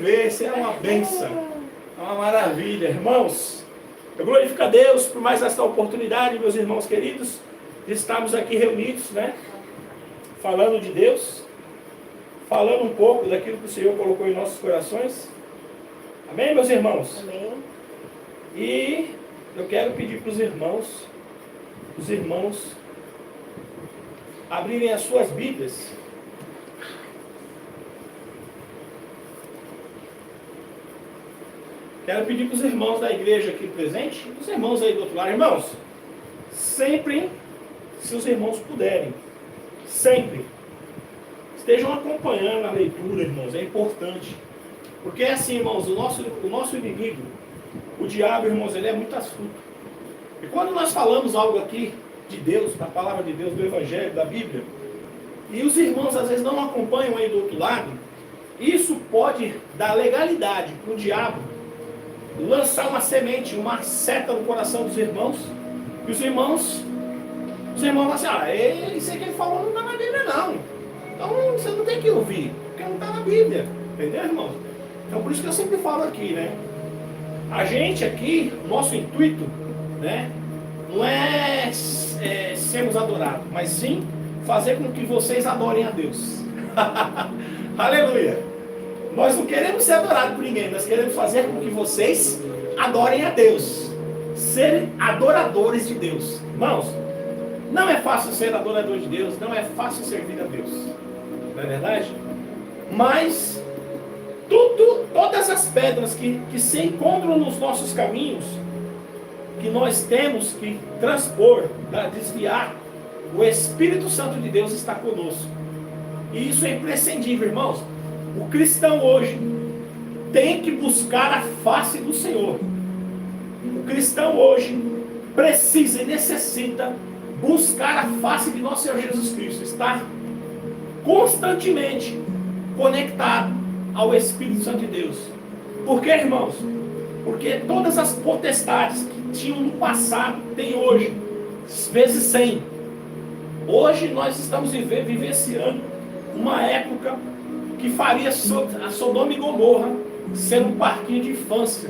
Esse é uma bênção, é uma maravilha, irmãos. Eu glorifico a Deus por mais esta oportunidade, meus irmãos queridos, de estarmos aqui reunidos, né? Falando de Deus, falando um pouco daquilo que o Senhor colocou em nossos corações. Amém, meus irmãos? Amém. E eu quero pedir para os irmãos abrirem as suas Bíblias. Quero pedir para os irmãos da igreja aqui presente, os irmãos aí do outro lado, irmãos, sempre, se os irmãos puderem, sempre, estejam acompanhando a leitura, irmãos, é importante. Porque é assim, irmãos, o nosso inimigo, o diabo, irmãos, ele é muito astuto. E quando nós falamos algo aqui de Deus, da palavra de Deus, do Evangelho, da Bíblia, e os irmãos às vezes não acompanham aí do outro lado, isso pode dar legalidade para o diabo lançar uma semente, uma seta no coração dos irmãos, e os irmãos vão assim, isso aí que ele falou não está na Bíblia não. Então você não tem que ouvir, porque não está na Bíblia. Entendeu, irmãos? Então por isso que eu sempre falo aqui, né? A gente aqui, nosso intuito, né? Não é sermos adorados, mas sim fazer com que vocês adorem a Deus. Aleluia! Nós não queremos ser adorados por ninguém, nós queremos fazer com que vocês adorem a Deus. Serem adoradores de Deus. Irmãos, não é fácil ser adorador de Deus, não é fácil servir a Deus. Não é verdade? Mas todas as pedras que se encontram nos nossos caminhos, que nós temos que transpor, desviar, o Espírito Santo de Deus está conosco. E isso é imprescindível, irmãos. O cristão hoje tem que buscar a face do Senhor. O cristão hoje precisa e necessita buscar a face de nosso Senhor Jesus Cristo. Estar constantemente conectado ao Espírito Santo de Deus. Por quê, irmãos? Porque todas as potestades que tinham no passado, tem hoje, vezes 100. Hoje nós estamos vivenciando uma época que faria a Sodoma e Gomorra ser um parquinho de infância.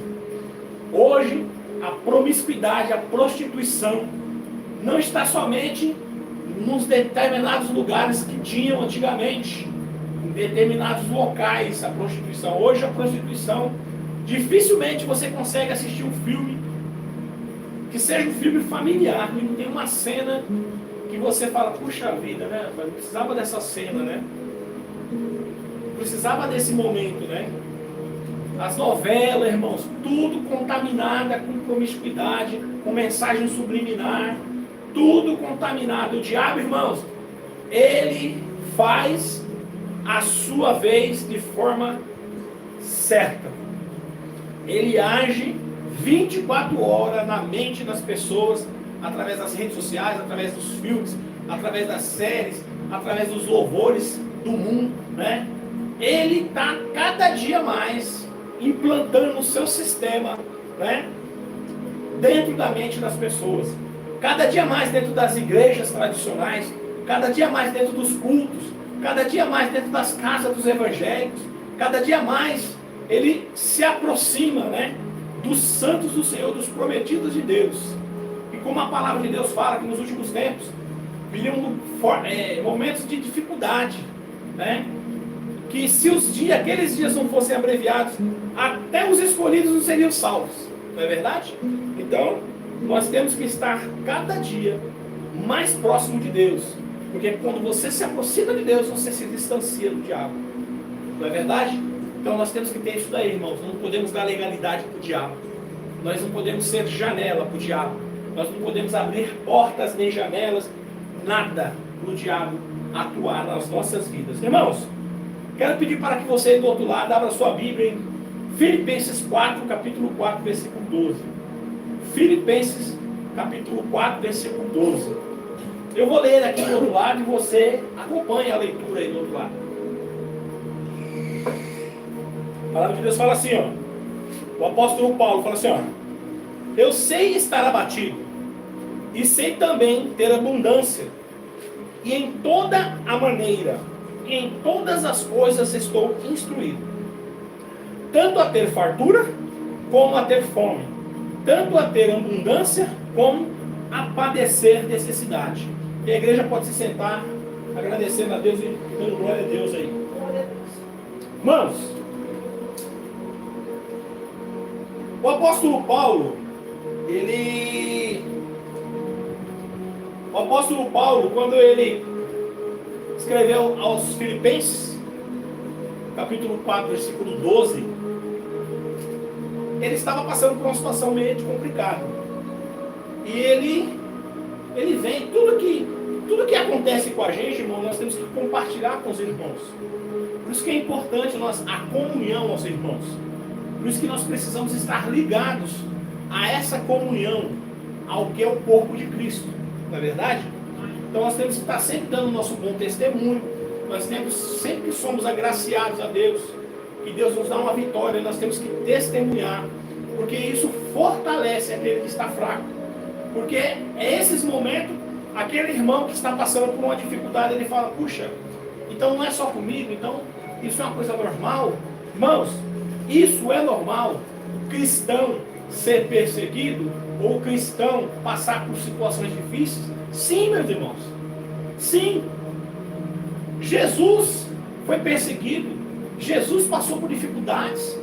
Hoje, a promiscuidade, a prostituição, não está somente nos determinados lugares que tinham antigamente, em determinados locais, a prostituição. Hoje, a prostituição, dificilmente você consegue assistir um filme que seja um filme familiar, que não tem uma cena que você fala, puxa vida, né? Mas não precisava dessa cena, né? Precisava desse momento, né? As novelas, irmãos, tudo contaminada com promiscuidade, com mensagem subliminar, tudo contaminado. O diabo, irmãos, ele faz a sua vez de forma certa. Ele age 24 horas na mente das pessoas, através das redes sociais, através dos filmes, através das séries, através dos louvores do mundo, né? Ele está cada dia mais implantando o seu sistema, né, dentro da mente das pessoas. Cada dia mais dentro das igrejas tradicionais, cada dia mais dentro dos cultos, cada dia mais dentro das casas dos evangélicos, cada dia mais ele se aproxima, né, dos santos do Senhor, dos prometidos de Deus. E como a palavra de Deus fala que nos últimos tempos viriam momentos de dificuldade, né? Que se aqueles dias não fossem abreviados, até os escolhidos não seriam salvos. Não é verdade? Então, nós temos que estar cada dia mais próximo de Deus. Porque quando você se aproxima de Deus, você se distancia do diabo. Não é verdade? Então nós temos que ter isso daí, irmãos. Não podemos dar legalidade para o diabo. Nós não podemos ser janela para o diabo. Nós não podemos abrir portas nem janelas, nada para o diabo atuar nas nossas vidas. Irmãos, quero pedir para que você do outro lado abra sua Bíblia em Filipenses 4, capítulo 4, versículo 12. Filipenses, capítulo 4, versículo 12. Eu vou ler aqui do outro lado e você acompanha a leitura aí do outro lado. A palavra de Deus fala assim, ó. O apóstolo Paulo fala assim, ó. Eu sei estar abatido e sei também ter abundância. E em toda a maneira, em todas as coisas estou instruído, tanto a ter fartura, como a ter fome, tanto a ter abundância, como a padecer necessidade. E a igreja pode se sentar, agradecendo a Deus e dando glória a Deus aí. Irmãos, o apóstolo Paulo, quando ele escreveu aos Filipenses, capítulo 4, versículo 12, ele estava passando por uma situação meio complicada. E ele vem, tudo que acontece com a gente, irmão, nós temos que compartilhar com os irmãos. Por isso que é importante a comunhão aos irmãos. Por isso que nós precisamos estar ligados a essa comunhão, ao que é o corpo de Cristo. Não é verdade? Então nós temos que estar sempre dando o nosso bom testemunho. Nós temos, sempre que somos agraciados a Deus, que Deus nos dá uma vitória, nós temos que testemunhar. Porque isso fortalece aquele que está fraco. Porque é esses momentos, aquele irmão que está passando por uma dificuldade, ele fala, puxa, então não é só comigo, então isso é uma coisa normal. Irmãos, isso é normal. O cristão ser perseguido, ou o cristão passar por situações difíceis? Sim, meus irmãos. Sim. Jesus foi perseguido. Jesus passou por dificuldades.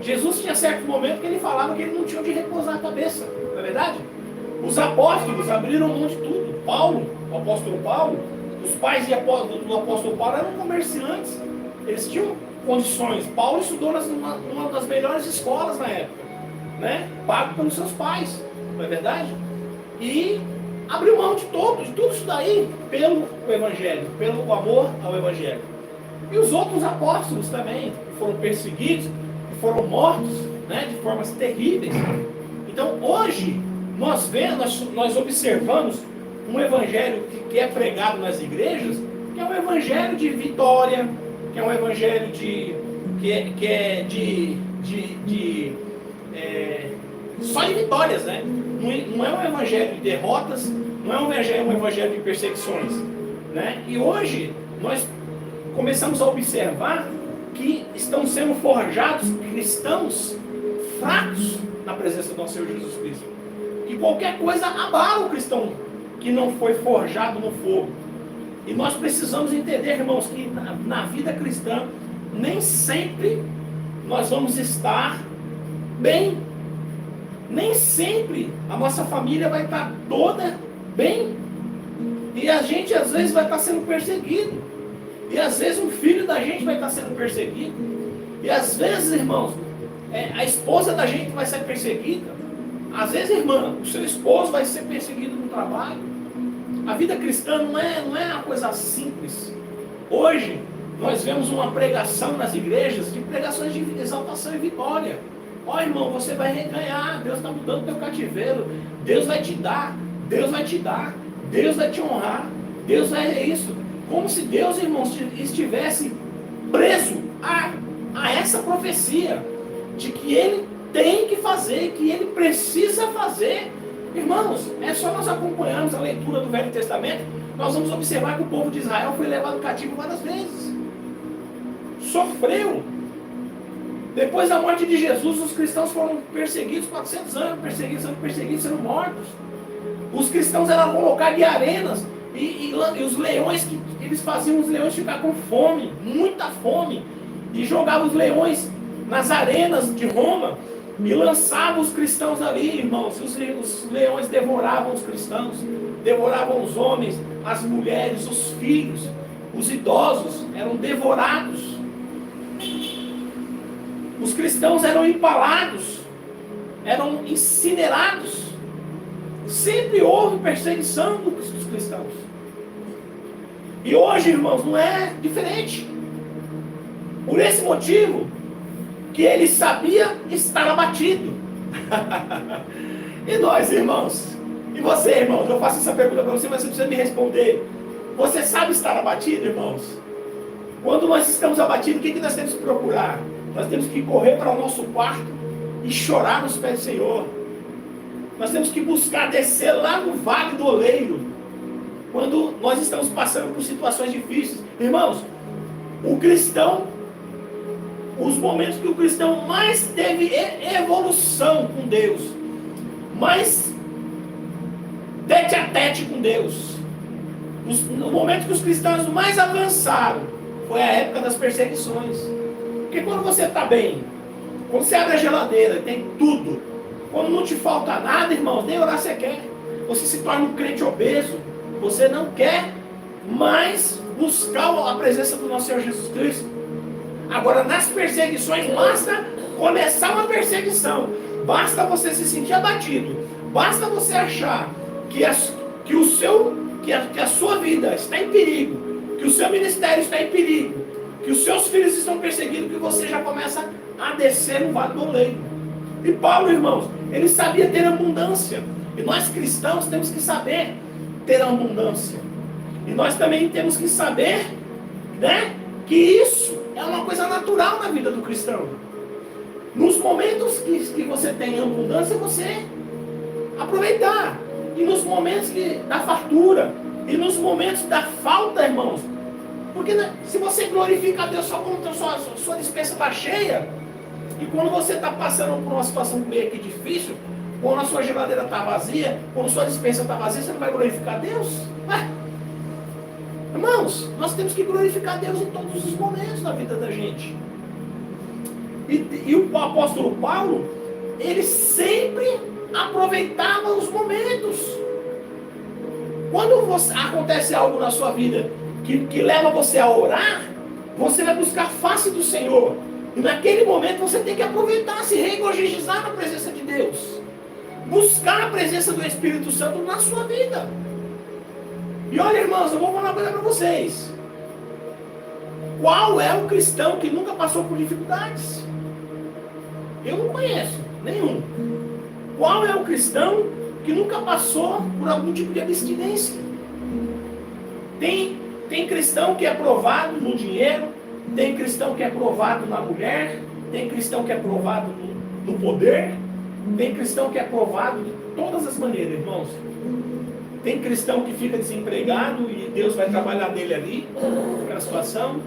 Jesus tinha certo momento que ele falava que ele não tinha onde repousar a cabeça. Não é verdade? Os apóstolos abriram mão de tudo. Paulo, o apóstolo Paulo, os pais do apóstolo Paulo eram comerciantes. Eles tinham condições. Paulo estudou numa das melhores escolas na época, né? Pago pelos seus pais, não é verdade? E abriu mão de tudo isso daí pelo Evangelho, pelo amor ao Evangelho. E os outros apóstolos também foram perseguidos, foram mortos, né, de formas terríveis. Então hoje nós observamos um evangelho que é pregado nas igrejas, que é um evangelho de vitória, que é um evangelho só de vitórias, né? Não é um evangelho de derrotas, não é um evangelho de perseguições, né? E hoje nós começamos a observar que estão sendo forjados cristãos fracos na presença do nosso Senhor Jesus Cristo. Que qualquer coisa abala o cristão que não foi forjado no fogo. E nós precisamos entender, irmãos, que na vida cristã nem sempre nós vamos estar bem. Nem sempre a nossa família vai estar toda bem. E a gente às vezes vai estar sendo perseguido. E às vezes um filho da gente vai estar sendo perseguido. E às vezes, irmãos, a esposa da gente vai ser perseguida. Às vezes, irmã, o seu esposo vai ser perseguido no trabalho. A vida cristã não é uma coisa simples. Hoje, nós vemos uma pregação nas igrejas, de pregações de exaltação e vitória. Ó, irmão, você vai reganhar, Deus está mudando o teu cativeiro, Deus vai te dar, Deus vai te dar, Deus vai te honrar, Deus vai isso. Como se Deus, irmãos, estivesse preso a essa profecia de que Ele tem que fazer, que Ele precisa fazer. Irmãos, é só nós acompanharmos a leitura do Velho Testamento, nós vamos observar que o povo de Israel foi levado cativo várias vezes. Sofreu. Depois da morte de Jesus, os cristãos foram perseguidos 400 anos, perseguidos, sendo mortos. Os cristãos eram colocados em arenas, e os leões, eles faziam os leões ficar com fome, muita fome, e jogavam os leões nas arenas de Roma, e lançavam os cristãos ali, irmãos. Os leões devoravam os cristãos, devoravam os homens, as mulheres, os filhos, os idosos, eram devorados. Os cristãos eram empalados, eram incinerados. Sempre houve perseguição dos cristãos. E hoje, irmãos, não é diferente. Por esse motivo, que ele sabia estar abatido. E nós, irmãos? E você, irmãos? Eu faço essa pergunta para você, mas você precisa me responder. Você sabe estar abatido, irmãos? Quando nós estamos abatidos, o que nós temos que procurar? Nós temos que correr para o nosso quarto e chorar nos pés do Senhor. Nós temos que buscar descer lá no vale do oleiro, quando nós estamos passando por situações difíceis. Irmãos, o cristão os momentos que o cristão mais teve evolução com Deus, mais tete a tete com Deus, no momento que os cristãos mais avançaram, foi a época das perseguições. Porque quando você está bem, quando você abre a geladeira, tem tudo, quando não te falta nada, irmãos, nem orar você quer, você se torna um crente obeso, você não quer mais buscar a presença do nosso Senhor Jesus Cristo. Agora, nas perseguições, basta começar uma perseguição, basta você se sentir abatido, basta você achar que a sua vida está em perigo, que o seu ministério está em perigo, que os seus filhos estão perseguidos, que você já começa a descer no vale do oleiro. E Paulo, irmãos, ele sabia ter abundância. E nós cristãos temos que saber ter abundância. E nós também temos que saber, né, que isso é uma coisa natural na vida do cristão. Nos momentos que você tem abundância, você aproveitar. E nos momentos da fartura, e nos momentos da falta, irmãos. Porque, né, se você glorifica a Deus só quando a sua despensa está cheia, e quando você está passando por uma situação meio que difícil, quando a sua geladeira está vazia, quando a sua despensa está vazia, você não vai glorificar a Deus? Ué? Irmãos, nós temos que glorificar a Deus em todos os momentos da vida da gente. E o apóstolo Paulo, ele sempre aproveitava os momentos. Quando acontece algo na sua vida que leva você a orar, você vai buscar a face do Senhor. E naquele momento você tem que aproveitar, se regozijar na presença de Deus. Buscar a presença do Espírito Santo na sua vida. E olha, irmãos, eu vou falar uma coisa para vocês. Qual é o cristão que nunca passou por dificuldades? Eu não conheço nenhum. Qual é o cristão que nunca passou por algum tipo de abstinência? Tem cristão que é provado no dinheiro, tem cristão que é provado na mulher, tem cristão que é provado no poder, tem cristão que é provado de todas as maneiras, irmãos. Tem cristão que fica desempregado e Deus vai trabalhar dele ali, naquela situação.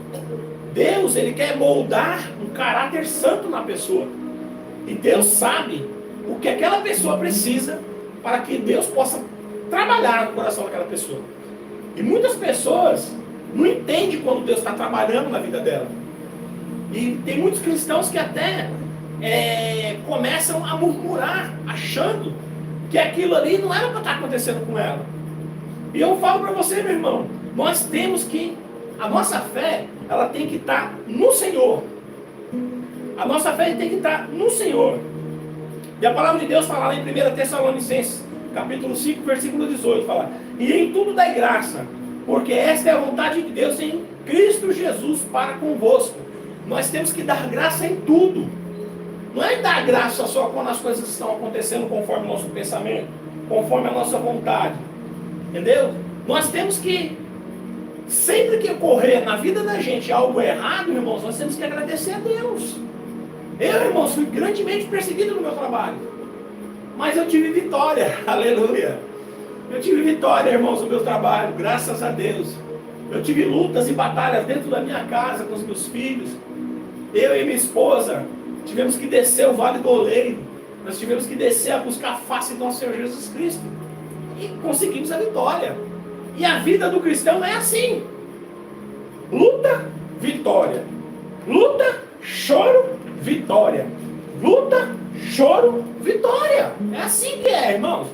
Deus, ele quer moldar um caráter santo na pessoa. E Deus sabe o que aquela pessoa precisa para que Deus possa trabalhar no coração daquela pessoa. E muitas pessoas não entendem quando Deus está trabalhando na vida dela. E tem muitos cristãos que até começam a murmurar, achando que aquilo ali não era para estar acontecendo com ela. E eu falo para você, meu irmão, nós temos que, a nossa fé, ela tem que estar no Senhor. A nossa fé tem que estar no Senhor. E a palavra de Deus fala lá em 1 Tessalonicenses, capítulo 5, versículo 18, fala: e em tudo dai graça, porque esta é a vontade de Deus em Cristo Jesus para convosco. Nós temos que dar graça em tudo. Não é dar graça só quando as coisas estão acontecendo conforme o nosso pensamento, conforme a nossa vontade. Entendeu? Nós temos que, sempre que ocorrer na vida da gente algo errado, irmãos, nós temos que agradecer a Deus. Eu, irmãos, fui grandemente perseguido no meu trabalho, mas eu tive vitória, aleluia. Eu tive vitória, irmãos, no meu trabalho, graças a Deus. Eu tive lutas e batalhas dentro da minha casa, com os meus filhos. Eu e minha esposa tivemos que descer o vale do oleiro. Nós tivemos que descer a buscar a face do nosso Senhor Jesus Cristo. E conseguimos a vitória. E a vida do cristão é assim: luta, vitória. Luta, choro, vitória. Luta, choro, vitória. É assim que é, irmãos.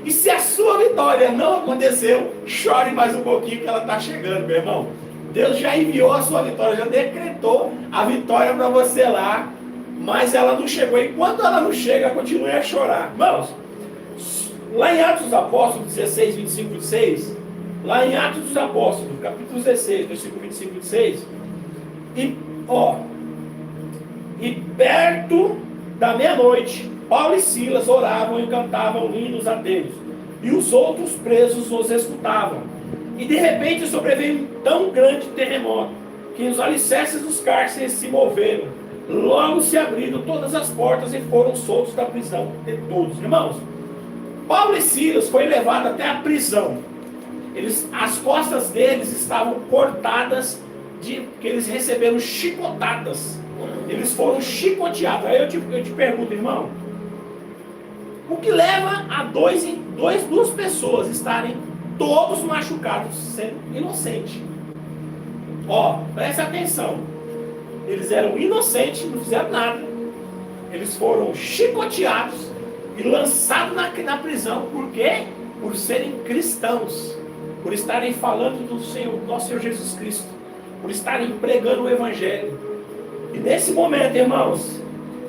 E se a sua vitória não aconteceu, chore mais um pouquinho que ela está chegando, meu irmão. Deus já enviou a sua vitória, já decretou a vitória para você lá, mas ela não chegou. E quando ela não chega, continue a chorar. Irmãos, lá em Atos dos Apóstolos 16, 25 e 26, lá em Atos dos Apóstolos, capítulo 16, versículo 25 e 26, e perto da meia-noite, Paulo e Silas oravam e cantavam hinos a Deus, e os outros presos os escutavam. E de repente sobreveio um tão grande terremoto, que os alicerces dos cárceres se moveram. Logo se abriram todas as portas e foram soltos da prisão de todos. Irmãos, Paulo e Silas foi levado até a prisão. As costas deles estavam cortadas, que eles receberam chicotadas Eles foram chicoteados. Aí eu te pergunto, irmão, o que leva a duas pessoas estarem todos machucados, sendo inocentes? Ó, presta atenção. Eles eram inocentes, não fizeram nada. Eles foram chicoteados e lançados na prisão. Por quê? Por serem cristãos. Por estarem falando do Senhor, nosso Senhor Jesus Cristo. Por estarem pregando o Evangelho. E nesse momento, irmãos,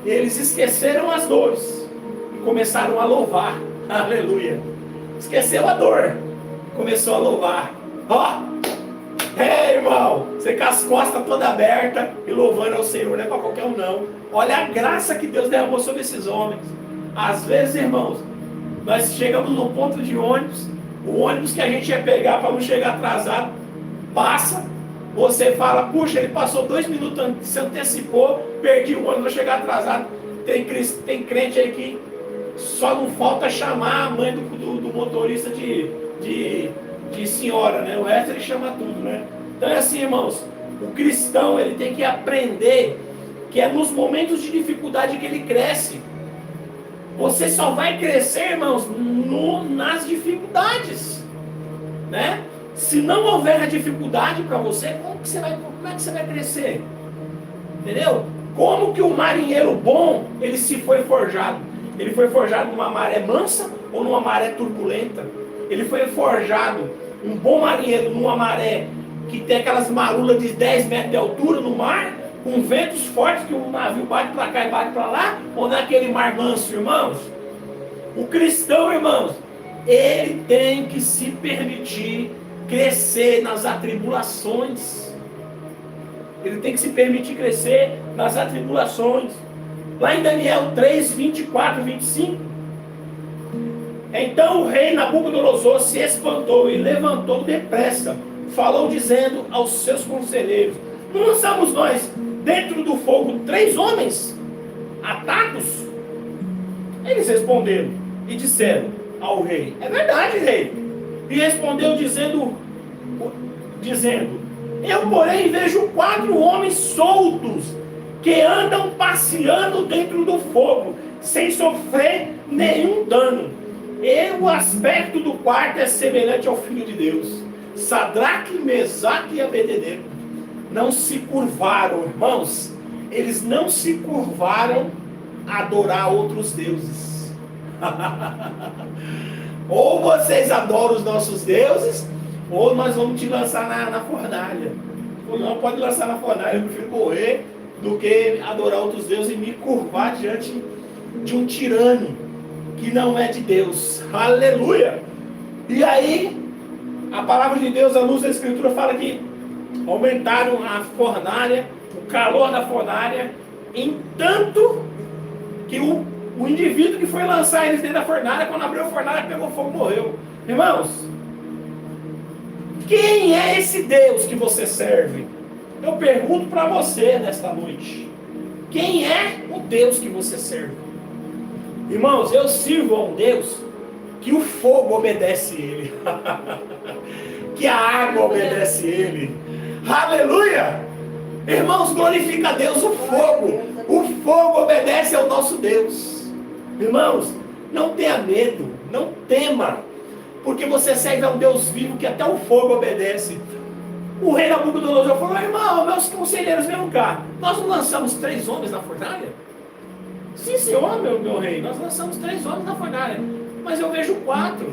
eles esqueceram as dores e começaram a louvar. Aleluia. Esqueceu a dor. Começou a louvar. Ó, irmão, você com as costas todas abertas e louvando ao Senhor, não é para qualquer um não. Olha a graça que Deus derramou sobre esses homens. Às vezes, irmãos, nós chegamos num ponto de ônibus, o ônibus que a gente ia pegar para não chegar atrasado, passa, você fala, puxa, ele passou 2 minutos antes, se antecipou, perdi o ônibus, vou chegar atrasado. Tem crente aí que só não falta chamar a mãe do motorista de senhora, né? O resto ele chama tudo, né? Então é assim, irmãos, o cristão ele tem que aprender que é nos momentos de dificuldade que ele cresce. Você só vai crescer, irmãos, nas dificuldades, né? Se não houver a dificuldade para você, como é que você vai crescer? Entendeu? Como que o marinheiro bom, ele se foi forjado? Ele foi forjado numa maré mansa ou numa maré turbulenta? Ele foi forjado, um bom marinheiro, numa maré que tem aquelas marulas de 10 metros de altura no mar, com ventos fortes que o navio bate para cá e bate para lá, ou naquele mar manso, irmãos? O cristão, irmãos, ele tem que se permitir crescer nas atribulações. Ele tem que se permitir crescer nas atribulações. Lá em Daniel 3, 24, 25. Então o rei Nabucodonosor se espantou e levantou depressa. Falou dizendo aos seus conselheiros: não lançamos nós dentro do fogo 3 homens atados? Eles responderam e disseram ao rei: é verdade, rei. E respondeu dizendo, eu porém vejo 4 homens soltos que andam passeando dentro do fogo, sem sofrer nenhum dano. E o aspecto do quarto é semelhante ao Filho de Deus. Sadraque, Mesaque e Abednego não se curvaram, irmãos. Eles não se curvaram a adorar outros deuses. Ou vocês adoram os nossos deuses, ou nós vamos te lançar na fornalha. Ou não pode lançar na fornalha, eu prefiro morrer do que adorar outros deuses e me curvar diante de um tirano que não é de Deus. Aleluia! E aí, a palavra de Deus, à luz da Escritura, fala que aumentaram a fornalha, o calor da fornalha, em tanto que o indivíduo que foi lançar eles dentro da fornalha, quando abriu a fornalha, pegou fogo e morreu. Irmãos, quem é esse Deus que você serve? Eu pergunto para você nesta noite. Quem é o Deus que você serve? Irmãos, eu sirvo a um Deus que o fogo obedece ele. Que a água obedece ele. Aleluia! Irmãos, glorifica a Deus, o fogo. O fogo obedece ao nosso Deus. Irmãos, não tenha medo, não tema, porque você serve a um Deus vivo que até o fogo obedece. O rei Nabucodonosor falou: irmão, meus conselheiros, venham cá. Nós não lançamos 3 homens na fornalha? Sim, senhor, meu rei, nós lançamos 3 homens na fornalha, mas eu vejo 4,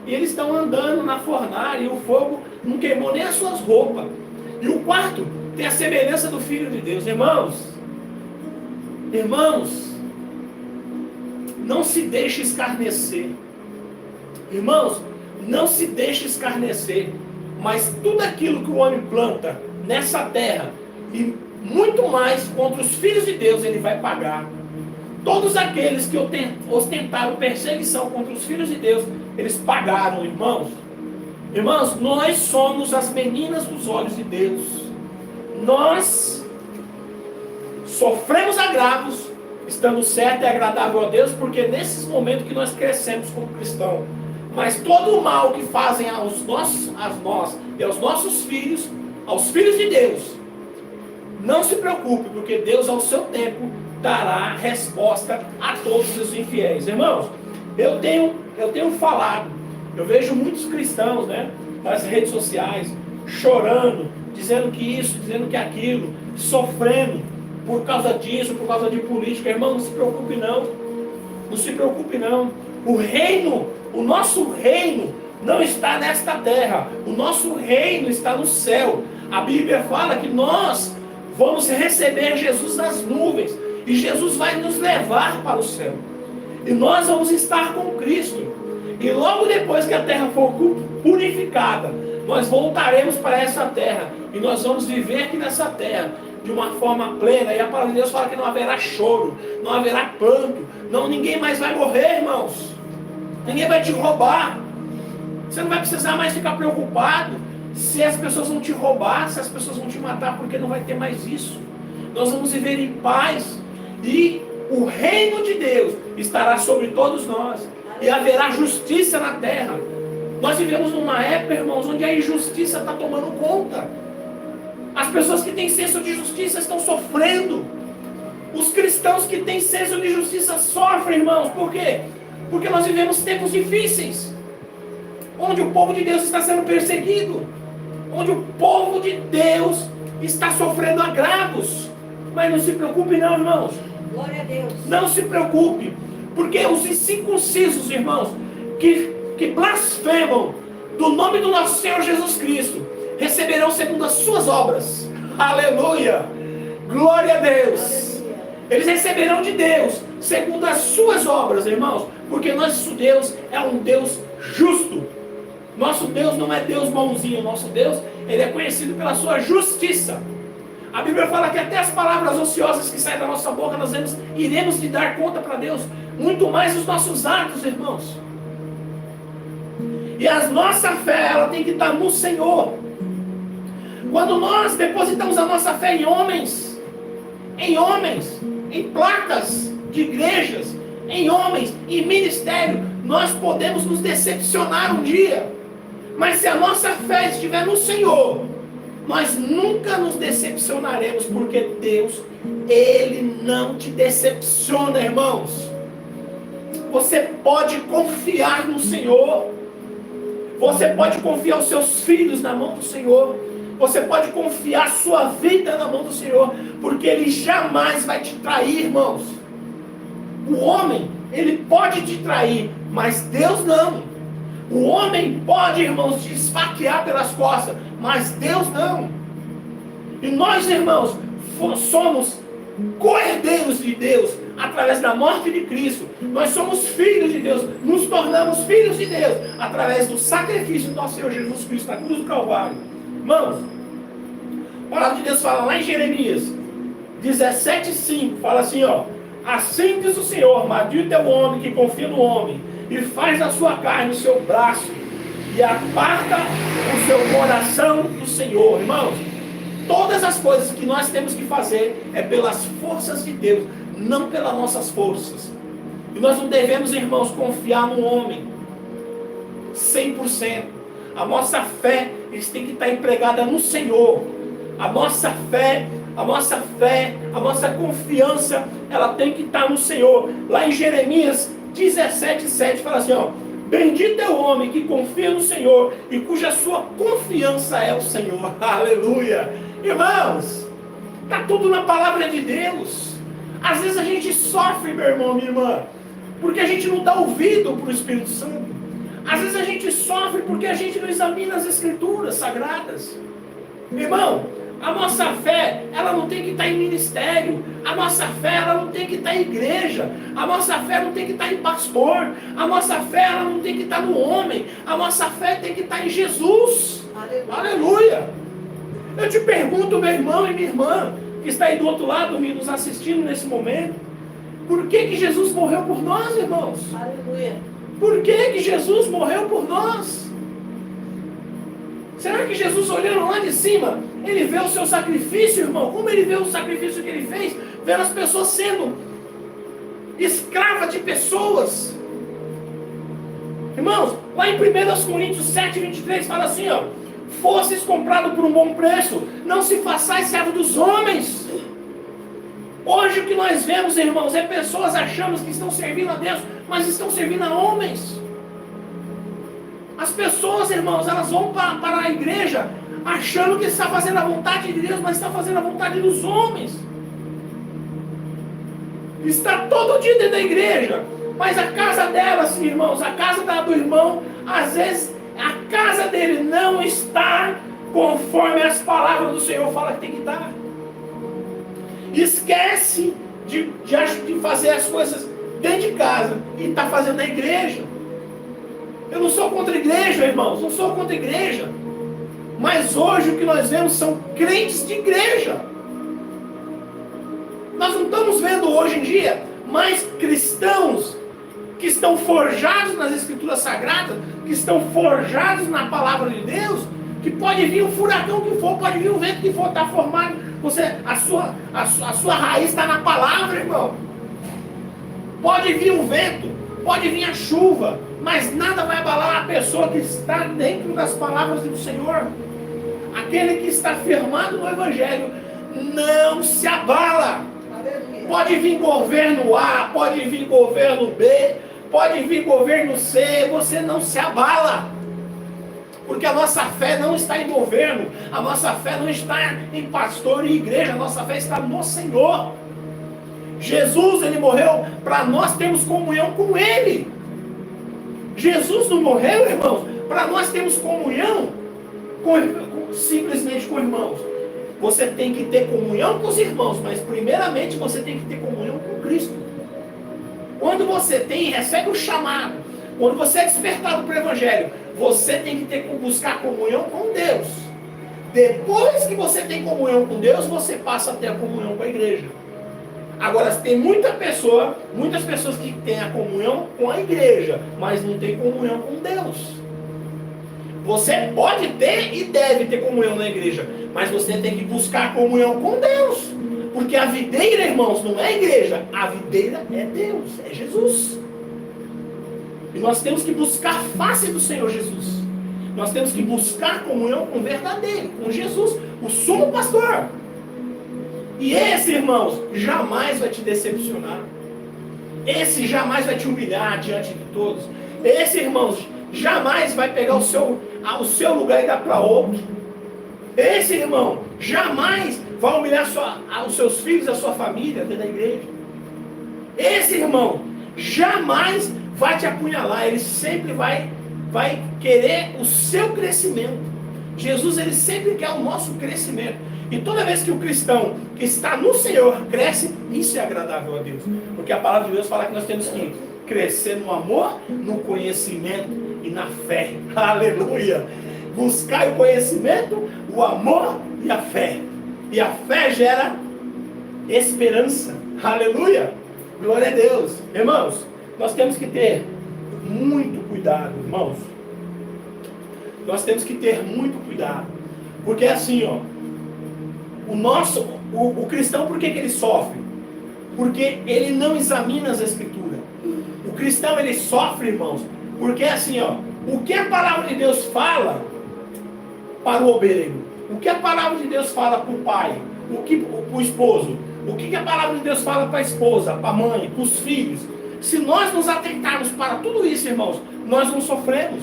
e eles estão andando na fornalha, e o fogo não queimou nem as suas roupas. E o 4 tem a semelhança do Filho de Deus. Irmãos, não se deixe escarnecer. Irmãos, não se deixe escarnecer. Mas tudo aquilo que o homem planta nessa terra, e muito mais contra os filhos de Deus, ele vai pagar. Todos aqueles que ostentaram perseguição contra os filhos de Deus, eles pagaram, irmãos. Irmãos, nós somos as meninas dos olhos de Deus. Nós sofremos agravos, estando certo e agradável a Deus, porque é nesses momentos que nós crescemos como cristãos. Mas todo o mal que fazem a nós e aos nossos filhos, aos filhos de Deus, Não se preocupe, porque Deus ao seu tempo dará resposta a todos os infiéis. Irmãos, eu tenho falado, eu vejo muitos cristãos, né, nas redes sociais, chorando, dizendo que isso, dizendo que aquilo, sofrendo por causa disso, por causa de política. Irmão, não se preocupe não. Não se preocupe não. O reino, o nosso reino não está nesta terra. O nosso reino está no céu. A Bíblia fala que nós vamos receber Jesus nas nuvens. E Jesus vai nos levar para o céu. E nós vamos estar com Cristo. E logo depois que a terra for purificada, nós voltaremos para essa terra. E nós vamos viver aqui nessa terra de uma forma plena. E a palavra de Deus fala que não haverá choro, não haverá pranto. Não, ninguém mais vai morrer, irmãos. Ninguém vai te roubar. Você não vai precisar mais ficar preocupado se as pessoas vão te roubar, se as pessoas vão te matar, porque não vai ter mais isso. Nós vamos viver em paz. E o reino de Deus estará sobre todos nós. E haverá justiça na terra. Nós vivemos numa época, irmãos, onde a injustiça está tomando conta. As pessoas que têm senso de justiça estão sofrendo. Os cristãos que têm senso de justiça sofrem, irmãos. Por quê? Porque nós vivemos tempos difíceis, onde o povo de Deus está sendo perseguido, onde o povo de Deus está sofrendo agravos. Mas não se preocupe não, irmãos. Glória a Deus. Não se preocupe, porque os incircuncisos, irmãos, que blasfemam do nome do nosso Senhor Jesus Cristo, receberão segundo as suas obras. Aleluia! Glória a Deus! Aleluia. Eles receberão de Deus segundo as suas obras, irmãos, porque nosso Deus é um Deus justo. Nosso Deus não é Deus bonzinho. Nosso Deus, Ele é conhecido pela sua justiça. A Bíblia fala que até as palavras ociosas que saem da nossa boca, nós iremos de dar conta para Deus. Muito mais os nossos atos, irmãos. E a nossa fé, ela tem que estar no Senhor. Quando nós depositamos a nossa fé em homens, em placas de igrejas, em homens, em ministério, nós podemos nos decepcionar um dia. Mas se a nossa fé estiver no Senhor, nós nunca nos decepcionaremos, porque Deus, Ele não te decepciona, irmãos. Você pode confiar no Senhor. Você pode confiar os seus filhos na mão do Senhor. Você pode confiar a sua vida na mão do Senhor, porque Ele jamais vai te trair, irmãos. O homem, ele pode te trair, mas Deus não. O homem pode, irmãos, te esfaquear pelas costas, mas Deus não. E nós, irmãos, somos co-herdeiros de Deus através da morte de Cristo. Nós somos filhos de Deus, nos tornamos filhos de Deus através do sacrifício do nosso Senhor Jesus Cristo na cruz do Calvário. Irmãos, a palavra de Deus fala lá em Jeremias 17:5, fala assim, ó: assim diz o Senhor, maldito é o homem que confia no homem e faz da sua carne o seu braço e aparta o seu coração do Senhor. Irmãos, todas as coisas que nós temos que fazer é pelas forças de Deus, não pelas nossas forças. E nós não devemos, irmãos, confiar no homem 100%. A nossa fé tem que estar empregada no Senhor. A nossa fé, a nossa confiança, ela tem que estar no Senhor. Lá em Jeremias 17:7 fala assim, ó: bendito é o homem que confia no Senhor e cuja sua confiança é o Senhor. Aleluia! Irmãos, está tudo na palavra de Deus. Às vezes a gente sofre, meu irmão, minha irmã, porque a gente não dá ouvido para o Espírito Santo. Às vezes a gente sofre porque a gente não examina as Escrituras Sagradas. Irmão, a nossa fé, ela não tem que estar em ministério. A nossa fé, ela não tem que estar em igreja. A nossa fé não tem que estar em pastor. A nossa fé, ela não tem que estar no homem. A nossa fé tem que estar em Jesus. Aleluia! Aleluia. Eu te pergunto, meu irmão e minha irmã, que está aí do outro lado nos assistindo nesse momento, por que Jesus morreu por nós, irmãos? Aleluia! Por que Jesus morreu por nós? Será que Jesus, olhando lá de cima, Ele vê o seu sacrifício, irmão? Como Ele vê o sacrifício que Ele fez? Vendo as pessoas sendo escravas de pessoas. Irmãos, lá em 1 Coríntios 7:23 fala assim, ó: fosses comprado por um bom preço, não se façais servo dos homens. Hoje o que nós vemos, irmãos, é pessoas achando que estão servindo a Deus, mas estão servindo a homens. As pessoas, irmãos, elas vão para a igreja achando que está fazendo a vontade de Deus, mas está fazendo a vontade dos homens. Está todo dia dentro da igreja, mas a casa delas, irmãos, a casa do irmão, às vezes a casa dele não está conforme as palavras do Senhor falam que tem que estar. Esquece de fazer as coisas dentro de casa e está fazendo na igreja. Eu não sou contra a igreja, irmãos, não sou contra a igreja. Mas hoje o que nós vemos são crentes de igreja. Nós não estamos vendo hoje em dia mais cristãos que estão forjados nas Escrituras Sagradas, que estão forjados na Palavra de Deus, que pode vir um furacão que for, pode vir um vento que for, está formado. A sua raiz está na palavra, irmão. Pode vir um vento, pode vir a chuva, mas nada vai abalar a pessoa que está dentro das palavras do Senhor. Aquele que está firmado no Evangelho não se abala. Pode vir governo A, pode vir governo B, pode vir governo C, você não se abala. Porque a nossa fé não está em governo, a nossa fé não está em pastor e igreja, a nossa fé está no Senhor. Jesus, ele morreu para nós termos comunhão com Ele. Jesus não morreu, irmãos, para nós termos comunhão simplesmente com irmãos. Você tem que ter comunhão com os irmãos, mas primeiramente você tem que ter comunhão com Cristo. Quando você recebe o chamado, quando você é despertado para o Evangelho, você tem que buscar comunhão com Deus. Depois que você tem comunhão com Deus, você passa a ter a comunhão com a igreja. Agora, tem muitas pessoas que têm a comunhão com a igreja, mas não tem comunhão com Deus. Você pode ter e deve ter comunhão na igreja, mas você tem que buscar comunhão com Deus. Porque a videira, irmãos, não é a igreja, a videira é Deus, é Jesus. E nós temos que buscar a face do Senhor Jesus. Nós temos que buscar comunhão com o verdadeiro, com Jesus, o sumo pastor. E esse, irmãos, jamais vai te decepcionar. Esse jamais vai te humilhar diante de todos. Esse, irmãos, jamais vai pegar o seu lugar e dar para outro. Esse, irmão, jamais vai humilhar os seus filhos, a sua família dentro da igreja. Esse, irmão, jamais vai te apunhalar. Ele sempre vai querer o seu crescimento. Jesus, ele sempre quer o nosso crescimento. E toda vez que o cristão que está no Senhor cresce, isso é agradável a Deus. Porque a palavra de Deus fala que nós temos que crescer no amor, no conhecimento e na fé. Aleluia! Buscar o conhecimento, o amor e a fé. E a fé gera esperança. Aleluia! Glória a Deus. Irmãos, nós temos que ter muito cuidado, irmãos. Nós temos que ter muito cuidado. Porque assim, ó, o cristão, por que ele sofre? Porque ele não examina as escrituras. O cristão, ele sofre, irmãos, porque assim, ó, o que a palavra de Deus fala para o obreiro, o que a palavra de Deus fala para o pai, para o esposo, o que a palavra de Deus fala para a esposa, para a mãe, para os filhos, se nós nos atentarmos para tudo isso, irmãos, nós não sofremos.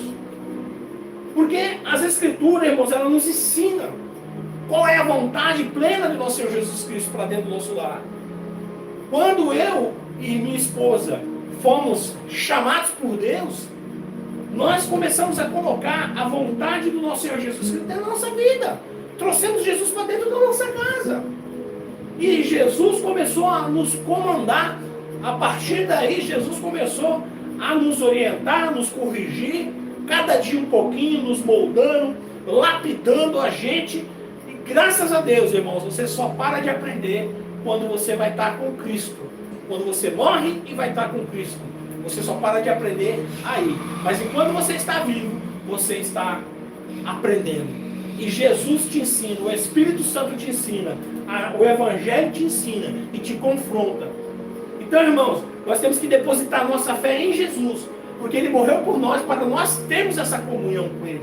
Porque as escrituras, irmãos, elas nos ensinam qual é a vontade plena do nosso Senhor Jesus Cristo para dentro do nosso lar. Quando eu e minha esposa fomos chamados por Deus, nós começamos a colocar a vontade do nosso Senhor Jesus Cristo na nossa vida. Trouxemos Jesus para dentro da nossa casa. E Jesus começou a nos comandar. A partir daí, Jesus começou a nos orientar, a nos corrigir, cada dia um pouquinho, nos moldando, lapidando a gente. E graças a Deus, irmãos, você só para de aprender quando você vai estar com Cristo. Quando você morre e vai estar com Cristo. Você só para de aprender aí. Mas enquanto você está vivo, você está aprendendo. E Jesus te ensina, o Espírito Santo te ensina, o Evangelho te ensina e te confronta. Então, irmãos, nós temos que depositar nossa fé em Jesus, porque Ele morreu por nós, para nós termos essa comunhão com Ele.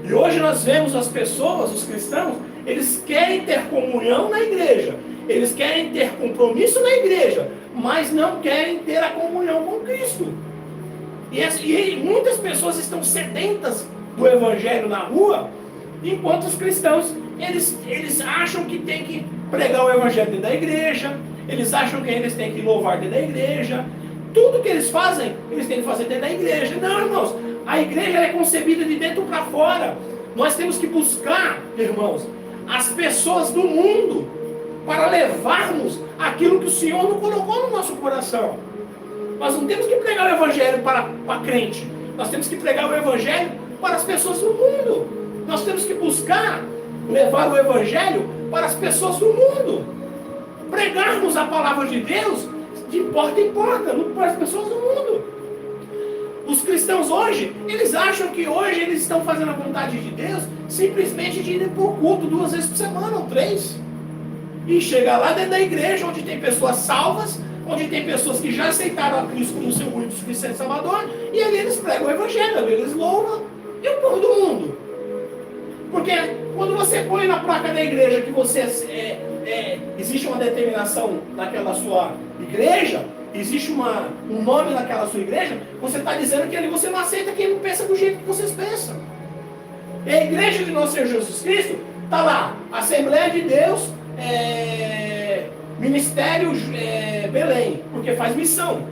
E hoje nós vemos as pessoas, os cristãos, eles querem ter comunhão na igreja, Eles querem ter compromisso na igreja, mas não querem ter a comunhão com Cristo. E muitas pessoas estão sedentas do evangelho na rua, enquanto os cristãos, eles acham que tem que pregar o evangelho dentro da igreja, eles acham que eles têm que louvar dentro da igreja. Tudo que eles fazem, eles têm que fazer dentro da igreja. Não, irmãos, a igreja é concebida de dentro para fora. Nós temos que buscar, irmãos, as pessoas do mundo para levarmos aquilo que o Senhor não colocou no nosso coração. Nós não temos que pregar o evangelho para crente. Nós temos que pregar o evangelho para as pessoas do mundo. Nós temos que buscar levar o evangelho para as pessoas do mundo. Pregarmos a palavra de Deus de porta em porta, para as pessoas do mundo. Os cristãos hoje, eles acham que hoje eles estão fazendo a vontade de Deus simplesmente de ir para o culto 2 vezes por semana, ou 3. E chegar lá dentro da igreja, onde tem pessoas salvas, onde tem pessoas que já aceitaram a Cristo como seu único suficiente Salvador, e ali eles pregam o evangelho, ali eles louvam, e o povo do mundo. Porque quando você põe na placa da igreja que você existe uma determinação naquela sua igreja, existe um nome naquela sua igreja, você está dizendo que ali você não aceita quem não pensa do jeito que vocês pensam. E a igreja de nosso Senhor Jesus Cristo está lá, Assembleia de Deus, Ministério Belém, porque faz missão.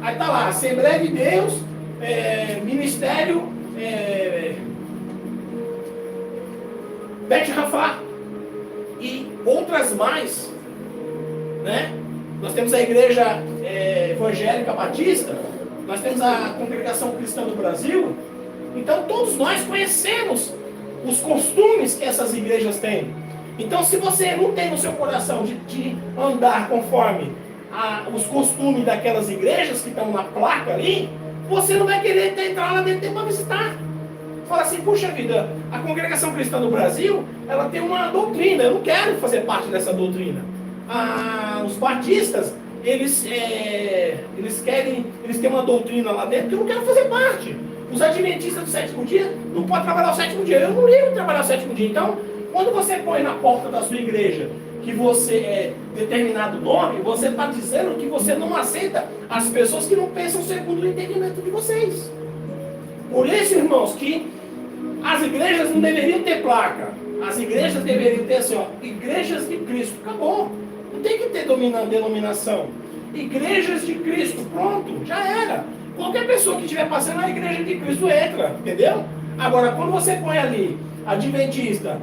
Aí está lá, Assembleia de Deus, Ministério Bet Rafá e outras mais, né? Nós temos a Igreja Evangélica Batista, nós temos a Congregação Cristã do Brasil. Então todos nós conhecemos os costumes que essas igrejas têm. Então se você não tem no seu coração de andar conforme os costumes daquelas igrejas que estão na placa ali, você não vai querer entrar lá dentro para visitar. Fala assim, puxa vida, a Congregação Cristã do Brasil, ela tem uma doutrina, eu não quero fazer parte dessa doutrina. Os batistas, eles têm uma doutrina lá dentro que eu não quero fazer parte. Os adventistas do 7º dia não podem trabalhar o 7º dia, eu não ligo trabalhar o 7º dia. Então, quando você põe na porta da sua igreja que você é determinado nome, você está dizendo que você não aceita as pessoas que não pensam segundo o entendimento de vocês. Por isso, irmãos, que as igrejas não deveriam ter placa. As igrejas deveriam ter assim, igrejas de Cristo. Acabou. Não tem que ter denominação. Igrejas de Cristo. Pronto, já era. Qualquer pessoa que estiver passando na igreja de Cristo entra. Entendeu? Agora, quando você põe ali Adventista,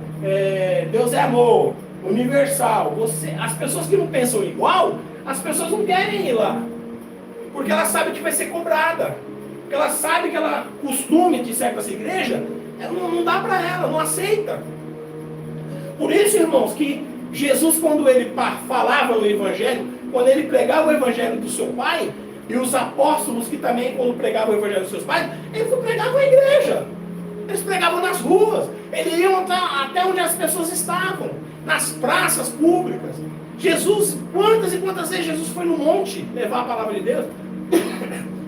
Deus é amor, universal, as pessoas que não pensam igual, as pessoas não querem ir lá. Porque elas sabem que vai ser cobrada. Porque ela sabe que ela costume de certas igrejas, não dá para ela, não aceita. Por isso, irmãos, que Jesus, quando ele falava o evangelho, quando ele pregava o evangelho do seu Pai, e os apóstolos que também, quando pregavam o evangelho dos seus pais, eles não pregavam a igreja. Eles pregavam nas ruas, eles iam até onde as pessoas estavam, nas praças públicas. Jesus, quantas e quantas vezes Jesus foi no monte levar a palavra de Deus?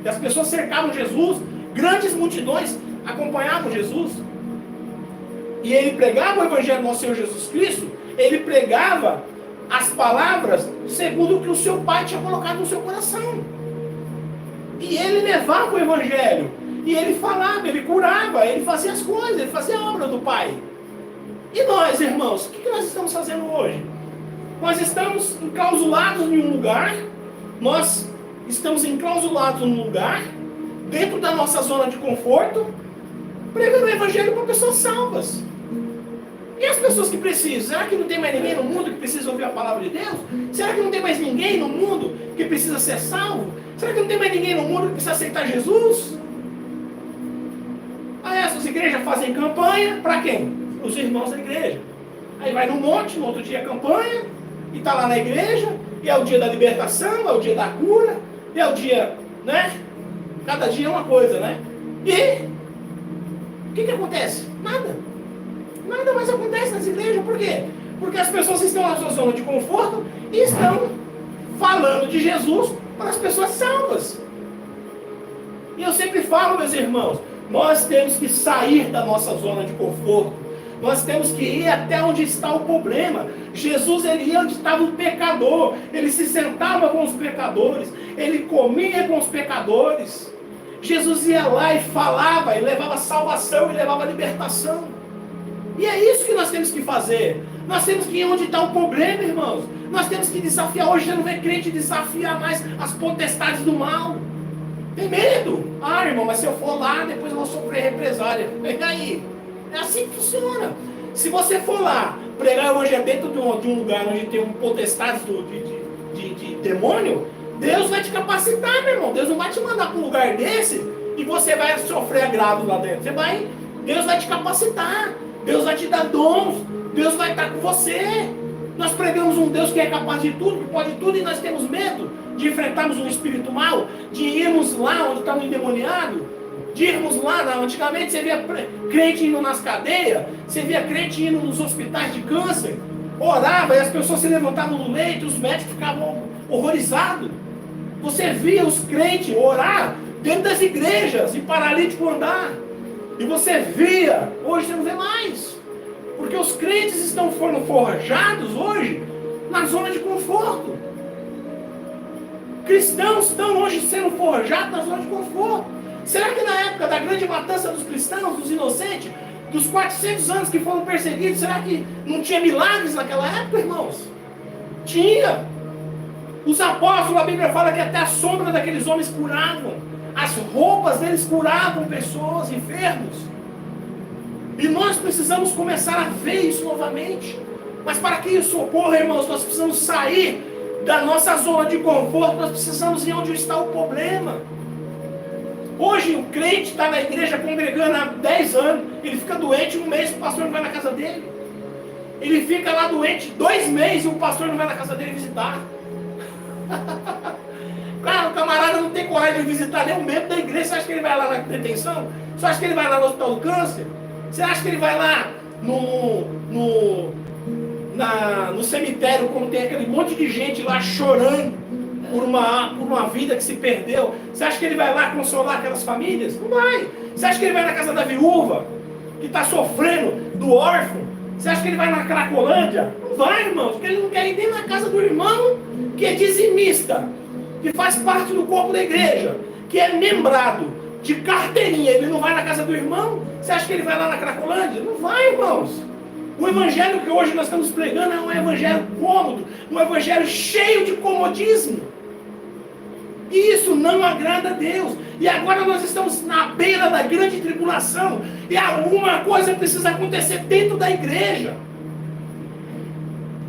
E as pessoas cercavam Jesus, grandes multidões acompanhavam Jesus. E ele pregava o evangelho do nosso Senhor Jesus Cristo, ele pregava as palavras segundo o que o seu Pai tinha colocado no seu coração. E ele levava o evangelho, e ele falava, ele curava, ele fazia as coisas, ele fazia a obra do Pai. E nós, irmãos, o que nós estamos fazendo hoje? Nós estamos enclausulados em um lugar, nós estamos enclausulados num lugar, dentro da nossa zona de conforto, pregando o evangelho para pessoas salvas. E as pessoas que precisam? Será que não tem mais ninguém no mundo que precisa ouvir a palavra de Deus? Será que não tem mais ninguém no mundo que precisa ser salvo? Será que não tem mais ninguém no mundo que precisa aceitar Jesus? Aí essas igrejas fazem campanha para quem? Os irmãos da igreja. Aí vai no monte, no outro dia campanha, e está lá na igreja, e é o dia da libertação, é o dia da cura, e é o dia, né? Cada dia é uma coisa, né? E o que acontece? Nada. Nada mais acontece nas igrejas. Por quê? Porque as pessoas estão na sua zona de conforto e estão falando de Jesus para as pessoas salvas. E eu sempre falo, meus irmãos, nós temos que sair da nossa zona de conforto. Nós temos que ir até onde está o problema. Jesus, ele ia onde estava o pecador. Ele se sentava com os pecadores. Ele comia com os pecadores. Jesus ia lá e falava, e levava salvação, e levava libertação. E é isso que nós temos que fazer. Nós temos que ir onde está o problema, irmãos. Nós temos que desafiar. Hoje você não vê crente desafiar mais as potestades do mal. Tem medo? Ah, irmão, mas se eu for lá, depois eu vou sofrer represália. E aí? É assim que funciona. Se você for lá pregar o evangelho dentro de um lugar onde tem um potestade de demônio, Deus vai te capacitar, meu irmão. Deus não vai te mandar para um lugar desse e você vai sofrer agravo lá dentro. Deus vai te capacitar. Deus vai te dar dons. Deus vai estar com você. Nós pregamos um Deus que é capaz de tudo, que pode tudo, e nós temos medo de enfrentarmos um espírito mau, de irmos lá onde está um endemoniado. De irmos lá, antigamente você via crente indo nas cadeias, você via crente indo nos hospitais de câncer, orava e as pessoas se levantavam no leito, os médicos ficavam horrorizados. Você via os crentes orar dentro das igrejas e paralítico andar. E você via, hoje você não vê mais. Porque os crentes estão foram forjados hoje na zona de conforto. Cristãos estão hoje sendo forjados na zona de conforto. Será que na época da grande matança dos cristãos, dos inocentes, dos 400 anos que foram perseguidos, será que não tinha milagres naquela época, irmãos? Tinha. Os apóstolos, a Bíblia fala que até a sombra daqueles homens curavam. As roupas deles curavam pessoas, enfermos. E nós precisamos começar a ver isso novamente. Mas para que isso ocorra, irmãos, nós precisamos sair da nossa zona de conforto, nós precisamos ir onde está o problema. Hoje o crente está na igreja congregando há 10 anos, ele fica doente um mês, o pastor não vai na casa dele. Ele fica lá doente 2 meses e o pastor não vai na casa dele visitar. Cara, o camarada não tem coragem de visitar nem um membro da igreja. Você acha que ele vai lá na detenção? Você acha que ele vai lá no hospital do câncer? Você acha que ele vai lá no cemitério, como tem aquele monte de gente lá chorando por uma vida que se perdeu? Você acha que ele vai lá consolar aquelas famílias? Não vai. Você acha que ele vai na casa da viúva, que está sofrendo, do órfão? Você acha que ele vai na Cracolândia? Não vai, irmãos, porque ele não quer ir nem na casa do irmão que é dizimista, que faz parte do corpo da igreja, que é membrado de carteirinha. Ele não vai na casa do irmão? Você acha que ele vai lá na Cracolândia? Não vai, irmãos. O evangelho que hoje nós estamos pregando é um evangelho cômodo, um evangelho cheio de comodismo. E isso não agrada a Deus. E agora nós estamos na beira da grande tribulação, e alguma coisa precisa acontecer dentro da igreja.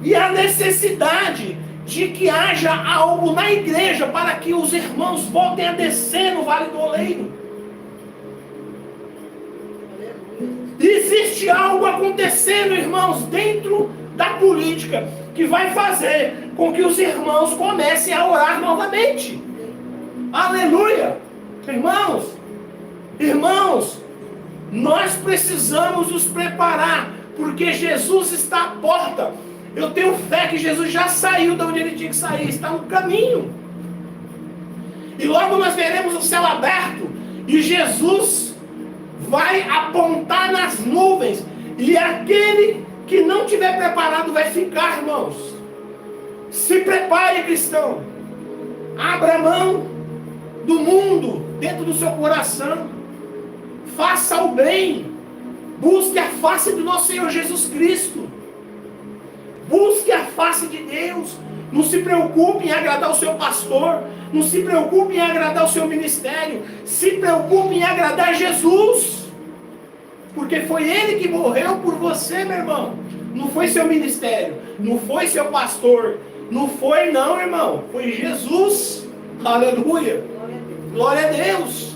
E a necessidade de que haja algo na igreja para que os irmãos voltem a descer no Vale do Oleiro. Existe algo acontecendo, irmãos, dentro da política, que vai fazer com que os irmãos comecem a orar novamente. Aleluia! Irmãos, nós precisamos nos preparar, porque Jesus está à porta. Eu tenho fé que Jesus já saiu de onde ele tinha que sair, está no caminho. E logo nós veremos o céu aberto, e Jesus vai apontar nas nuvens, e aquele que não tiver preparado vai ficar, irmãos. Se prepare, cristão. Abra mão do mundo dentro do seu coração. Faça o bem. Busque a face do nosso Senhor Jesus Cristo. Busque a face de Deus. Não se preocupe em agradar o seu pastor. Não se preocupe em agradar o seu ministério. Se preocupe em agradar Jesus. Porque foi Ele que morreu por você, meu irmão. Não foi seu ministério. Não foi seu pastor. Não foi não, irmão. Foi Jesus. Aleluia. Glória a Deus.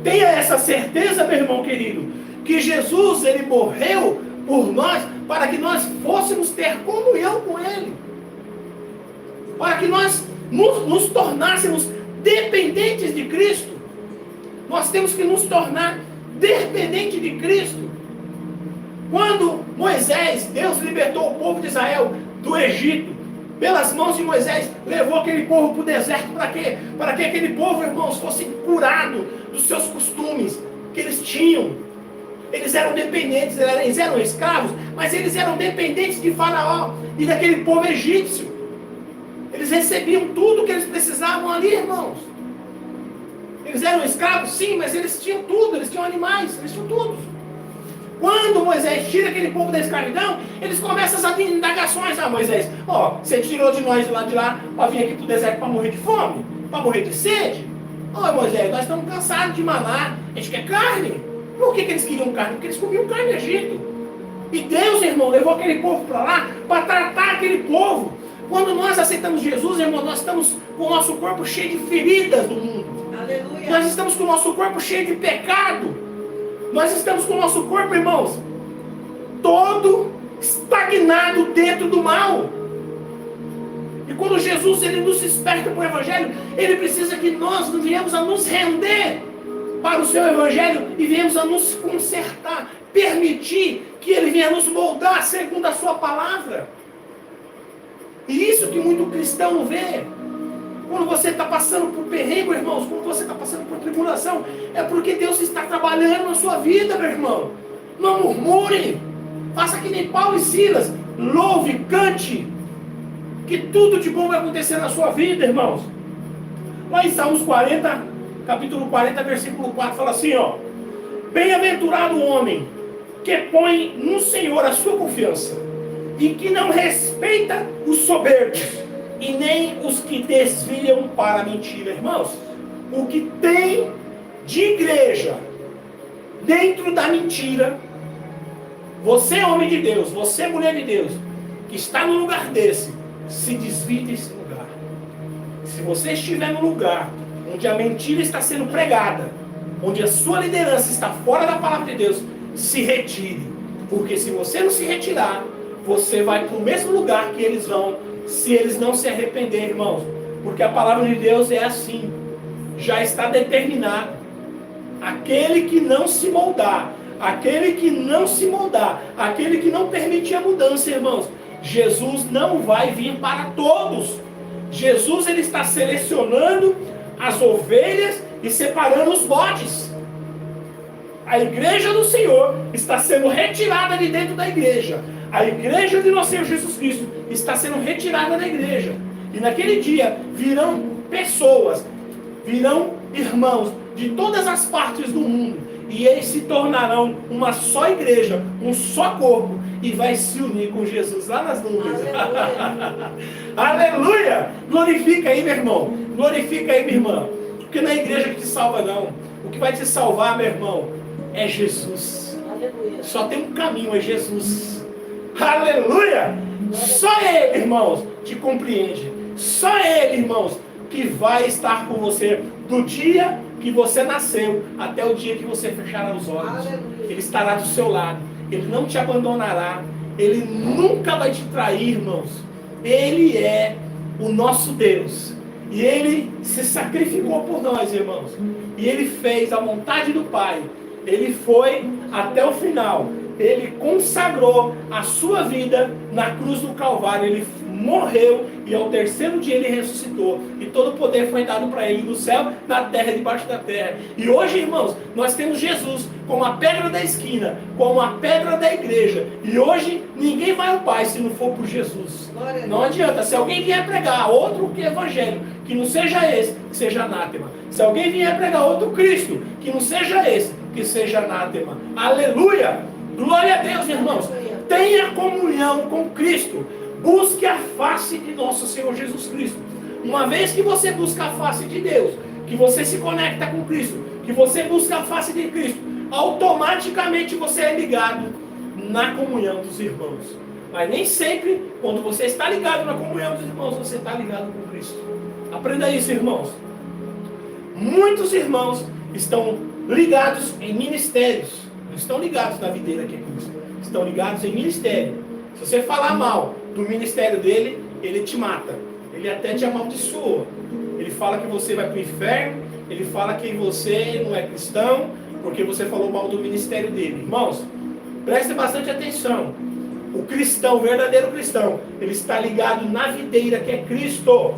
Tenha essa certeza, meu irmão querido, que Jesus, Ele morreu por nós, para que nós fôssemos ter comunhão com Ele. Para que nós nos tornássemos dependentes de Cristo. Nós temos que nos tornar dependentes de Cristo. Quando Moisés, Deus libertou o povo de Israel do Egito, pelas mãos de Moisés, levou aquele povo para o deserto. Para quê? Para que aquele povo, irmãos, fosse curado dos seus costumes que eles tinham. Eles eram dependentes, eles eram escravos, mas eles eram dependentes de Faraó e daquele povo egípcio. Eles recebiam tudo o que eles precisavam ali, irmãos. Eles eram escravos, sim, mas eles tinham tudo, eles tinham animais, eles tinham tudo. Quando Moisés tira aquele povo da escravidão, eles começam as indagações. Ah, Moisés, você tirou de nós de lá para vir aqui para o deserto para morrer de fome? Para morrer de sede? Moisés, nós estamos cansados de maná, a gente quer carne. Por que eles queriam carne? Porque eles comiam carne no Egito. E Deus, irmão, levou aquele povo para lá para tratar aquele povo. Quando nós aceitamos Jesus, irmão, nós estamos com o nosso corpo cheio de feridas do mundo. Aleluia. Nós estamos com o nosso corpo cheio de pecado. Nós estamos com o nosso corpo, irmãos, todo estagnado dentro do mal. E quando Jesus ele nos desperta para o Evangelho, ele precisa que nós venhamos a nos render para o seu Evangelho e venhamos a nos consertar, permitir que ele venha nos moldar segundo a sua palavra. E isso que muito cristão não vê. Quando você está passando por perrengue, irmãos, quando você está passando por tribulação, é porque Deus está trabalhando na sua vida, meu irmão. Não murmure. Faça que nem Paulo e Silas. Louve, cante. Que tudo de bom vai acontecer na sua vida, irmãos. Lá em Salmos 40, capítulo 40, versículo 4, fala assim, Bem-aventurado o homem que põe no Senhor a sua confiança e que não respeita os soberbos e nem os que desviam para a mentira. Irmãos, o que tem de igreja dentro da mentira, você homem de Deus, você mulher de Deus, que está no lugar desse, se desvie desse lugar. Se você estiver no lugar onde a mentira está sendo pregada, onde a sua liderança está fora da palavra de Deus, se retire. Porque se você não se retirar, você vai para o mesmo lugar que eles vão, se eles não se arrependerem, irmãos. Porque a palavra de Deus é assim. Já está determinado. Aquele que não se moldar, aquele que não se moldar, aquele que não permitir a mudança, irmãos, Jesus não vai vir para todos. Jesus ele está selecionando as ovelhas e separando os bodes. A igreja do Senhor está sendo retirada de dentro da igreja. A igreja de nosso Senhor Jesus Cristo está sendo retirada da igreja. E naquele dia virão pessoas, virão irmãos de todas as partes do mundo. E eles se tornarão uma só igreja, um só corpo. E vai se unir com Jesus lá nas nuvens. Aleluia! Aleluia! Glorifica aí, meu irmão. Glorifica aí, minha irmã. Porque não é a igreja que te salva, não. O que vai te salvar, meu irmão, é Jesus. Aleluia. Só tem um caminho, é Jesus. Aleluia! Só Ele, irmãos, te compreende. Só Ele, irmãos, que vai estar com você do dia que você nasceu até o dia que você fechará os olhos. Aleluia. Ele estará do seu lado. Ele não te abandonará. Ele nunca vai te trair, irmãos. Ele é o nosso Deus. E Ele se sacrificou por nós, irmãos. E Ele fez a vontade do Pai. Ele foi até o final. Ele consagrou a sua vida na cruz do Calvário. Ele morreu e ao terceiro dia ele ressuscitou. E todo o poder foi dado para ele no céu, na terra e debaixo da terra. E hoje, irmãos, nós temos Jesus como a pedra da esquina, como a pedra da igreja. E hoje ninguém vai ao Pai se não for por Jesus. Não adianta. Se alguém vier pregar outro evangelho, que não seja esse, que seja anátema. Se alguém vier pregar outro Cristo, que não seja esse, que seja anátema. Aleluia! Glória a Deus, irmãos. Tenha comunhão com Cristo. Busque a face de nosso Senhor Jesus Cristo. Uma vez que você busca a face de Deus, que você se conecta com Cristo, que você busca a face de Cristo, automaticamente você é ligado na comunhão dos irmãos. Mas nem sempre, quando você está ligado na comunhão dos irmãos, você está ligado com Cristo. Aprenda isso, irmãos. Muitos irmãos estão ligados em ministérios. Não estão ligados na videira que é Cristo. Estão ligados em ministério. Se você falar mal do ministério dele, ele te mata. Ele até te amaldiçoa. Ele fala que você vai para o inferno. Ele fala que você não é cristão porque você falou mal do ministério dele. Irmãos, prestem bastante atenção. O cristão, o verdadeiro cristão, ele está ligado na videira que é Cristo.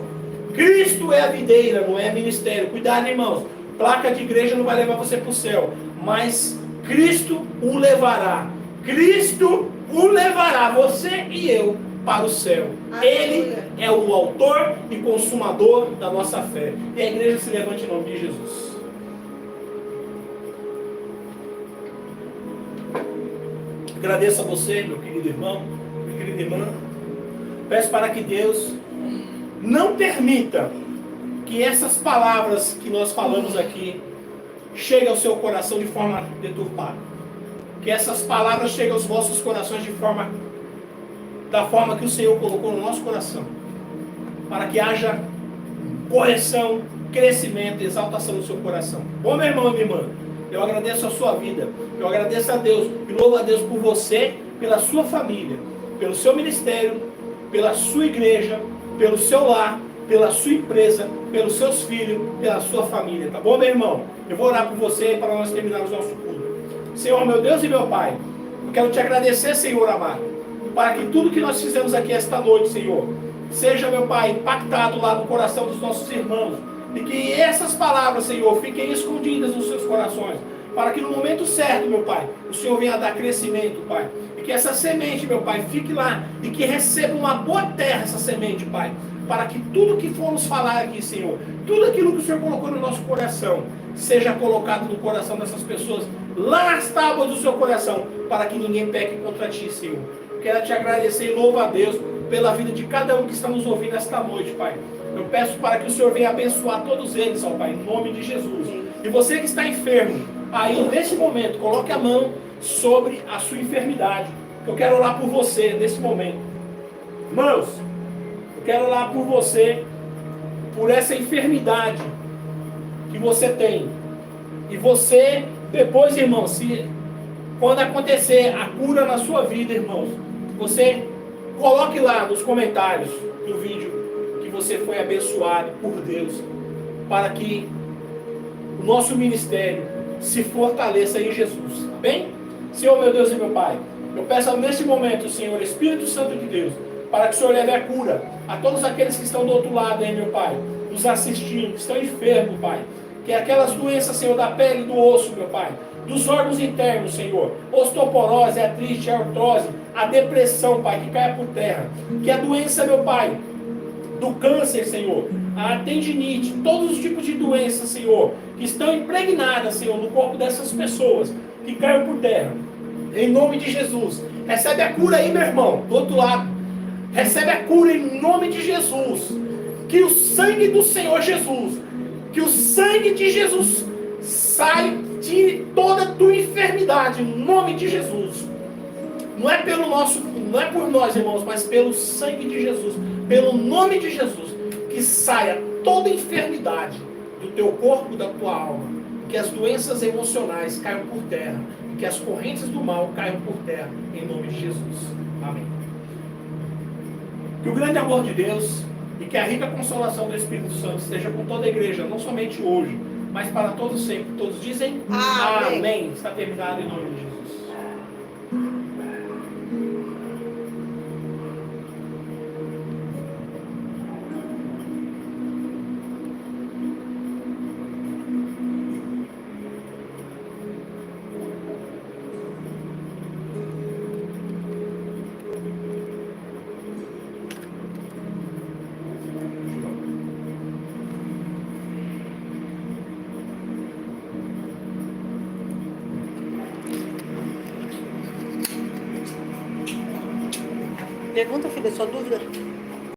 Cristo é a videira, não é ministério. Cuidado, irmãos. Placa de igreja não vai levar você para o céu. Mas Cristo o levará. Cristo o levará, você e eu, para o céu. Ele é o autor e consumador da nossa fé. E a igreja se levante em nome de Jesus. Agradeço a você, meu querido irmão, minha querida irmã. Peço para que Deus não permita que essas palavras que nós falamos aqui cheguem ao seu coração de forma deturpada. Que essas palavras cheguem aos vossos corações da forma que o Senhor colocou no nosso coração. Para que haja correção, crescimento, exaltação no seu coração. Bom, meu irmão e minha irmã, eu agradeço a sua vida. Eu agradeço a Deus e louvo a Deus por você, pela sua família, pelo seu ministério, pela sua igreja, pelo seu lar, pela sua empresa, pelos seus filhos, pela sua família. Tá bom, meu irmão? Eu vou orar por você para nós terminarmos o nosso culto. Senhor, meu Deus e meu Pai, eu quero te agradecer, Senhor amado, para que tudo que nós fizemos aqui esta noite, Senhor, seja, meu Pai, impactado lá no coração dos nossos irmãos. E que essas palavras, Senhor, fiquem escondidas nos seus corações. Para que no momento certo, meu Pai, o Senhor venha dar crescimento, Pai. E que essa semente, meu Pai, fique lá. E que receba uma boa terra essa semente, Pai. Para que tudo que formos falar aqui, Senhor, tudo aquilo que o Senhor colocou no nosso coração, seja colocado no coração dessas pessoas, lá nas tábuas do seu coração, para que ninguém peque contra ti, Senhor. Quero te agradecer e louvo a Deus pela vida de cada um que está nos ouvindo esta noite, Pai. Eu peço para que o Senhor venha abençoar todos eles, ó Pai, em nome de Jesus. E você que está enfermo, aí nesse momento, coloque a mão sobre a sua enfermidade. Eu quero orar por você nesse momento. Irmãos, eu quero orar por você, por essa enfermidade que você tem. E você, depois, irmão, quando acontecer a cura na sua vida, irmãos, você coloque lá nos comentários do vídeo que você foi abençoado por Deus, para que o nosso ministério se fortaleça em Jesus, tá bem? Senhor, meu Deus e meu Pai, eu peço nesse momento, Senhor, Espírito Santo de Deus, para que o Senhor leve a cura a todos aqueles que estão do outro lado, hein, meu Pai, nos assistindo, que estão enfermos, Pai, que aquelas doenças, Senhor, da pele e do osso, meu Pai, dos órgãos internos, Senhor, osteoporose, artrite, artrose, a depressão, Pai, que caia por terra, que a doença, meu Pai, do câncer, Senhor, a tendinite, todos os tipos de doenças, Senhor, que estão impregnadas, Senhor, no corpo dessas pessoas, que caiam por terra, em nome de Jesus. Recebe a cura aí, meu irmão, do outro lado. Recebe a cura em nome de Jesus. Que o sangue do Senhor Jesus, que o sangue de Jesus sai, tire toda a tua enfermidade, em nome de Jesus. Não é por nós, irmãos, mas pelo sangue de Jesus, pelo nome de Jesus, que saia toda enfermidade do teu corpo, da tua alma, que as doenças emocionais caiam por terra, que as correntes do mal caiam por terra, em nome de Jesus. Amém. Que o grande amor de Deus e que a rica consolação do Espírito Santo esteja com toda a igreja, não somente hoje, mas para todos sempre. Todos dizem amém. Amém. Está terminado em nome de Jesus. Pergunta, filha, sua dúvida?